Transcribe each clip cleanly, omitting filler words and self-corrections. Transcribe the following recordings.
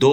2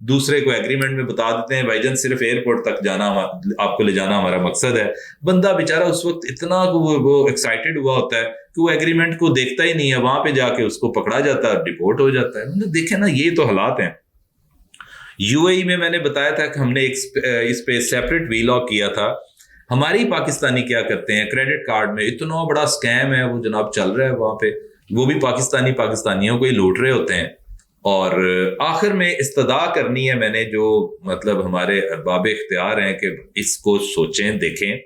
دوسرے کو ایگریمنٹ میں بتا دیتے ہیں بھائی جان صرف ایئرپورٹ تک جانا آپ کو لے جانا ہمارا مقصد ہے. بندہ بیچارہ اس وقت اتنا وہ ایکسائٹیڈ ہوا ہوتا ہے کہ وہ ایگریمنٹ کو دیکھتا ہی نہیں ہے, وہاں پہ جا کے اس کو پکڑا جاتا ہے, ڈپورٹ ہو جاتا ہے. دیکھیں نا, یہ تو حالات ہیں. یو اے ای میں نے بتایا تھا کہ ہم نے اس پہ سیپریٹ ویلاگ کیا تھا. ہماری پاکستانی کیا کرتے ہیں, کریڈٹ کارڈ میں اتنا بڑا سکیم ہے وہ جناب چل رہا ہے وہاں پہ, وہ بھی پاکستانیوں کو ہی لوٹ رہے ہوتے ہیں. اور آخر میں استدعا کرنی ہے میں نے, جو مطلب ہمارے ارباب اختیار ہیں کہ اس کو سوچیں دیکھیں.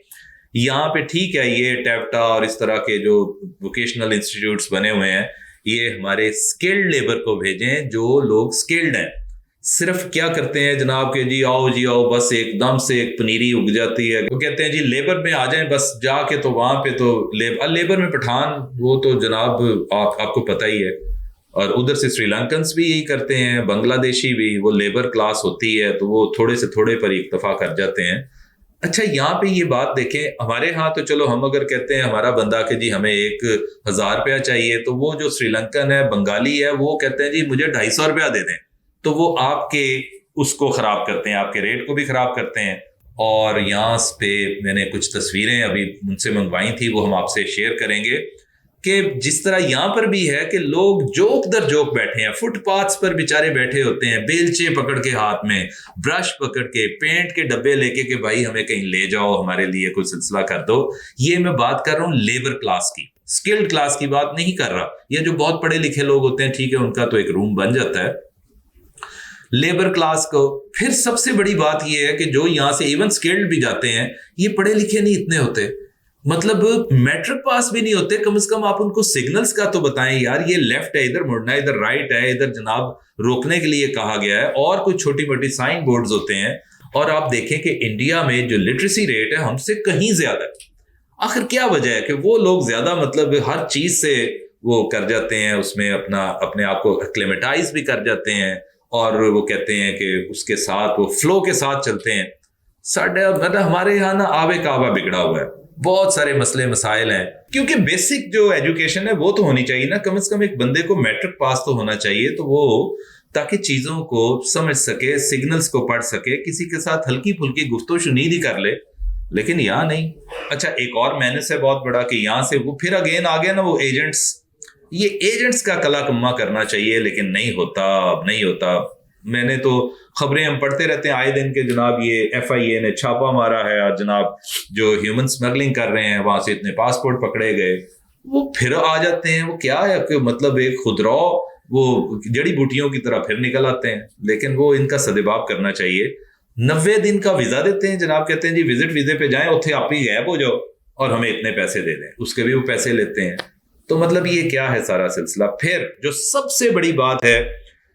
یہاں پہ ٹھیک ہے یہ ٹیپٹا اور اس طرح کے جو ووکیشنل انسٹیٹیوٹس بنے ہوئے ہیں, یہ ہمارے اسکلڈ لیبر کو بھیجیں جو لوگ اسکلڈ ہیں. صرف کیا کرتے ہیں جناب کہ جی آؤ بس ایک دم سے ایک پنیری اگ جاتی ہے, وہ کہتے ہیں جی لیبر میں آ جائیں بس جا کے, تو وہاں پہ تو لیبر میں پٹھان, وہ تو جناب آپ کو پتہ ہی ہے. اور ادھر سے سری لنکنس بھی یہی کرتے ہیں, بنگلہ دیشی بھی, وہ لیبر کلاس ہوتی ہے تو وہ تھوڑے سے تھوڑے پر اکتفا کر جاتے ہیں. اچھا یہاں پہ یہ بات دیکھیں, ہمارے ہاں تو چلو ہم اگر کہتے ہیں ہمارا بندہ کہ جی ہمیں 1,000 روپیہ چاہیے, تو وہ جو سری لنکن ہے, بنگالی ہے, وہ کہتے ہیں جی مجھے 250 روپیہ دے دیں, تو وہ آپ کے اس کو خراب کرتے ہیں, آپ کے ریٹ کو بھی خراب کرتے ہیں. اور یہاں پہ میں نے کچھ تصویریں ابھی ان سے منگوائی تھی, وہ ہم آپ سے شیئر کریں گے کہ جس طرح یہاں پر بھی ہے کہ لوگ جوک در جوک بیٹھے ہیں, فٹ پاتھس پر بیچارے بیٹھے ہوتے ہیں, بیلچے پکڑ کے ہاتھ میں, برش پکڑ کے, پینٹ کے ڈبے لے کے کہ بھائی ہمیں کہیں لے جاؤ, ہمارے لیے کوئی سلسلہ کر دو. یہ میں بات کر رہا ہوں لیبر کلاس کی, اسکلڈ کلاس کی بات نہیں کر رہا. یا جو بہت پڑھے لکھے لوگ ہوتے ہیں ٹھیک ہے, ان کا تو ایک روم بن جاتا ہے. لیبر کلاس کو پھر سب سے بڑی بات یہ ہے کہ جو یہاں سے ایون اسکلڈ بھی جاتے ہیں, یہ پڑھے لکھے نہیں اتنے ہوتے, مطلب میٹرک پاس بھی نہیں ہوتے. کم از کم آپ ان کو سگنلز کا تو بتائیں یار, یہ لیفٹ ہے, ادھر مڑنا ہے, ادھر رائٹ ہے, ادھر جناب روکنے کے لیے کہا گیا ہے, اور کوئی چھوٹی موٹی سائن بورڈز ہوتے ہیں. اور آپ دیکھیں کہ انڈیا میں جو لٹریسی ریٹ ہے ہم سے کہیں زیادہ ہے. آخر کیا وجہ ہے کہ وہ لوگ زیادہ مطلب ہر چیز سے وہ کر جاتے ہیں, اس میں اپنے آپ کو ایکلیمیٹائز بھی کر جاتے ہیں, اور وہ کہتے ہیں کہ اس کے ساتھ وہ فلو کے ساتھ چلتے ہیں. ہمارے یہاں نا آب کعبہ بگڑا ہوا ہے, بہت سارے مسئلے مسائل ہیں, کیونکہ بیسک جو ایجوکیشن ہے وہ تو ہونی چاہیے نا, کم از کم ایک بندے کو میٹرک پاس تو ہونا چاہیے, تو وہ تاکہ چیزوں کو سمجھ سکے, سگنلز کو پڑھ سکے, کسی کے ساتھ ہلکی پھلکی گفتگو شنید ہی کر لے. لیکن یہاں نہیں. اچھا ایک اور مینس ہے بہت بڑا کہ یہاں سے وہ پھر اگین آ گیا نا وہ ایجنٹس, یہ ایجنٹس کا کلا کما کرنا چاہیے, لیکن نہیں ہوتا. میں نے تو خبریں ہم پڑھتے رہتے ہیں آئے دن کے جناب, یہ ایف آئی اے نے چھاپا مارا ہے, اور جناب جو ہیومن سمگلنگ کر رہے ہیں وہاں سے اتنے پاسپورٹ پکڑے گئے, وہ پھر آ جاتے ہیں. وہ کیا ہے کہ مطلب ایک خودرو وہ جڑی بوٹیوں کی طرح پھر نکل آتے ہیں. لیکن وہ ان کا سدباب کرنا چاہیے. 90 دن کا ویزا دیتے ہیں جناب, کہتے ہیں جی وزٹ ویزے پہ جائیں, اتنے آپ ہی غائب ہو جاؤ اور ہمیں اتنے پیسے دے دیں, اس کے بھی وہ پیسے لیتے ہیں. تو مطلب یہ کیا ہے سارا سلسلہ. پھر جو سب سے بڑی بات ہے,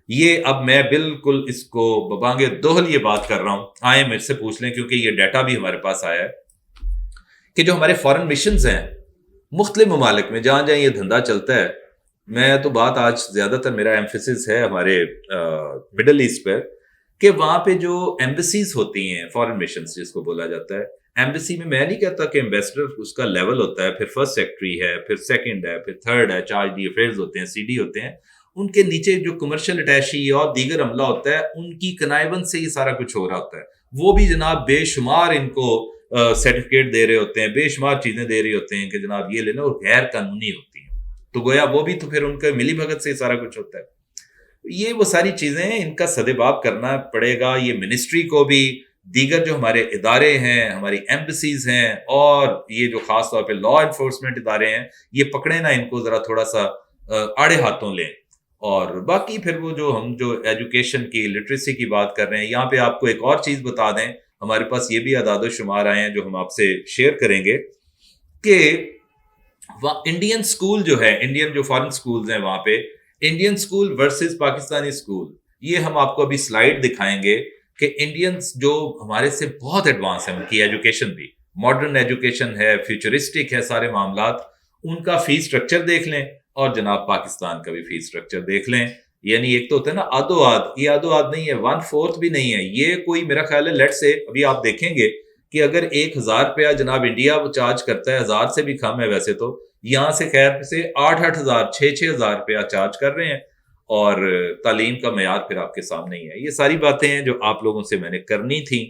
یہ اب میں بالکل اس کو ببانگے دوہل یہ بات کر رہا ہوں, آئیں میرے سے پوچھ لیں, کیونکہ یہ ڈیٹا بھی ہمارے پاس آیا ہے کہ جو ہمارے فارن مشنز ہیں مختلف ممالک میں, جہاں یہ دھندا چلتا ہے, میں تو بات آج زیادہ تر میرا ایمفیسس ہے ہمارے مڈل ایسٹ پہ, کہ وہاں پہ جو ایمبیسیز ہوتی ہیں, فارن مشنز جس کو بولا جاتا ہے, ایمبیسی میں نہیں کہتا کہ ایمبیسڈر اس کا لیول ہوتا ہے, پھر فرسٹ سیکٹری ہے, پھر سیکنڈ ہے, پھر تھرڈ ہے, چارج دی افیئرز ہوتے ہیں, سی ڈی ہوتے ہیں, ان کے نیچے جو کمرشل اٹیچی اور دیگر عملہ ہوتا ہے, ان کی کنائبن سے یہ سارا کچھ ہو رہا ہوتا ہے. وہ بھی جناب بے شمار ان کو سرٹیفکیٹ دے رہے ہوتے ہیں, بے شمار چیزیں دے رہے ہوتے ہیں کہ جناب یہ لینا, اور غیر قانونی ہوتی ہیں. تو گویا وہ بھی تو پھر ان کے ملی بھگت سے سارا کچھ ہوتا ہے. یہ وہ ساری چیزیں ہیں, ان کا سدباب کرنا پڑے گا. یہ منسٹری کو بھی, دیگر جو ہمارے ادارے ہیں, ہماری ایمبیسیز ہیں, اور یہ جو خاص طور پہ لا انفورسمنٹ ادارے ہیں, یہ پکڑے نا ان کو ذرا تھوڑا سا آڑے ہاتھوں لیں. اور باقی پھر وہ جو ایجوکیشن کی, لٹریسی کی بات کر رہے ہیں, یہاں پہ آپ کو ایک اور چیز بتا دیں, ہمارے پاس یہ بھی اعداد و شمار آئے ہیں جو ہم آپ سے شیئر کریں گے, کہ انڈین سکول جو ہے, انڈین جو فارن سکولز ہیں وہاں پہ, Indian school versus Pakistani school, یہ ہم آپ کو ابھی سلائیڈ دکھائیں گے کہ انڈینز جو ہمارے سے بہت ایڈوانس ہیں, ان کی ایجوکیشن بھی ماڈرن ایجوکیشن ہے, فیوچرسٹک ہے سارے معاملات, ان کا فیس سٹرکچر دیکھ لیں, اور جناب پاکستان کا بھی فیس سٹرکچر دیکھ لیں. یعنی ایک تو ہوتا ہے نا آدھو آدھ, یہ آدھو آدھ نہیں ہے, 1/4 بھی نہیں ہے. یہ کوئی میرا خیال ہے لیٹ سے ابھی آپ دیکھیں گے کہ اگر 1000 روپیہ جناب انڈیا چارج کرتا ہے, 1000 سے بھی کم ہے ویسے تو, یہاں سے خیر سے 8,000 6,000 روپیہ چارج کر رہے ہیں. اور تعلیم کا معیار پھر آپ کے سامنے ہی ہے. یہ ساری باتیں ہیں جو آپ لوگوں سے میں نے کرنی تھیں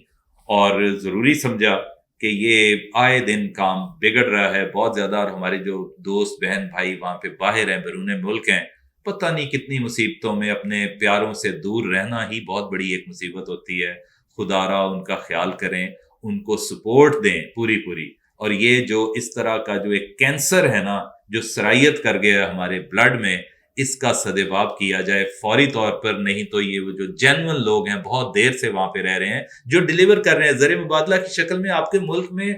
اور ضروری سمجھا کہ یہ آئے دن کام بگڑ رہا ہے بہت زیادہ، اور ہمارے جو دوست بہن بھائی وہاں پہ باہر ہیں، بیرون ملک ہیں، پتہ نہیں کتنی مصیبتوں میں، اپنے پیاروں سے دور رہنا ہی بہت بڑی ایک مصیبت ہوتی ہے. خدا را ان کا خیال کریں، ان کو سپورٹ دیں پوری. اور یہ جو اس طرح کا جو ایک کینسر ہے نا، جو سرائیت کر گیا ہمارے بلڈ میں، اس کا سدباب کیا جائے فوری طور پر. نہیں تو یہ وہ جو جینون لوگ ہیں بہت دیر سے وہاں پہ رہ رہے ہیں، جو ڈیلیور کر رہے ہیں زر مبادلہ کی شکل میں آپ کے ملک میں،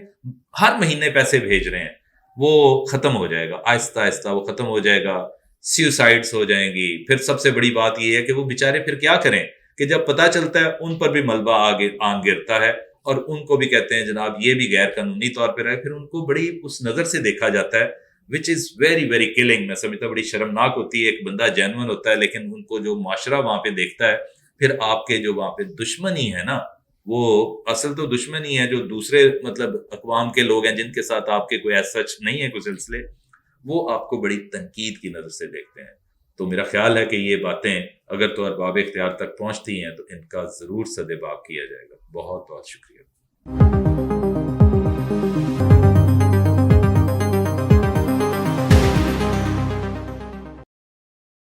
ہر مہینے پیسے بھیج رہے ہیں، وہ ختم ہو جائے گا آہستہ آہستہ، وہ ختم ہو جائے گا. سیوسائڈز ہو جائیں گی. پھر سب سے بڑی بات یہ ہے کہ وہ بیچارے پھر کیا کریں کہ جب پتہ چلتا ہے ان پر بھی ملبہ آن گرتا ہے، اور ان کو بھی کہتے ہیں جناب یہ بھی غیر قانونی طور پہ رہے. پھر ان کو بڑی اس نظر سے دیکھا جاتا ہے which is very very killing. میں سمجھتا ہوں بڑی شرمناک ہوتی ہے. ایک بندہ جینون ہوتا ہے لیکن ان کو جو معاشرہ وہاں پہ دیکھتا ہے، پھر آپ کے جو وہاں پہ دشمنی ہے نا، وہ اصل تو دشمنی ہے جو دوسرے مطلب اقوام کے لوگ ہیں جن کے ساتھ آپ کے کوئی ایسا سچ نہیں ہے کوئی سلسلے، وہ آپ کو بڑی تنقید کی نظر سے دیکھتے ہیں. تو میرا خیال ہے کہ یہ باتیں اگر تو ارباب اختیار تک پہنچتی ہیں تو ان کا ضرور سدباب کیا جائے گا. بہت بہت شکریہ.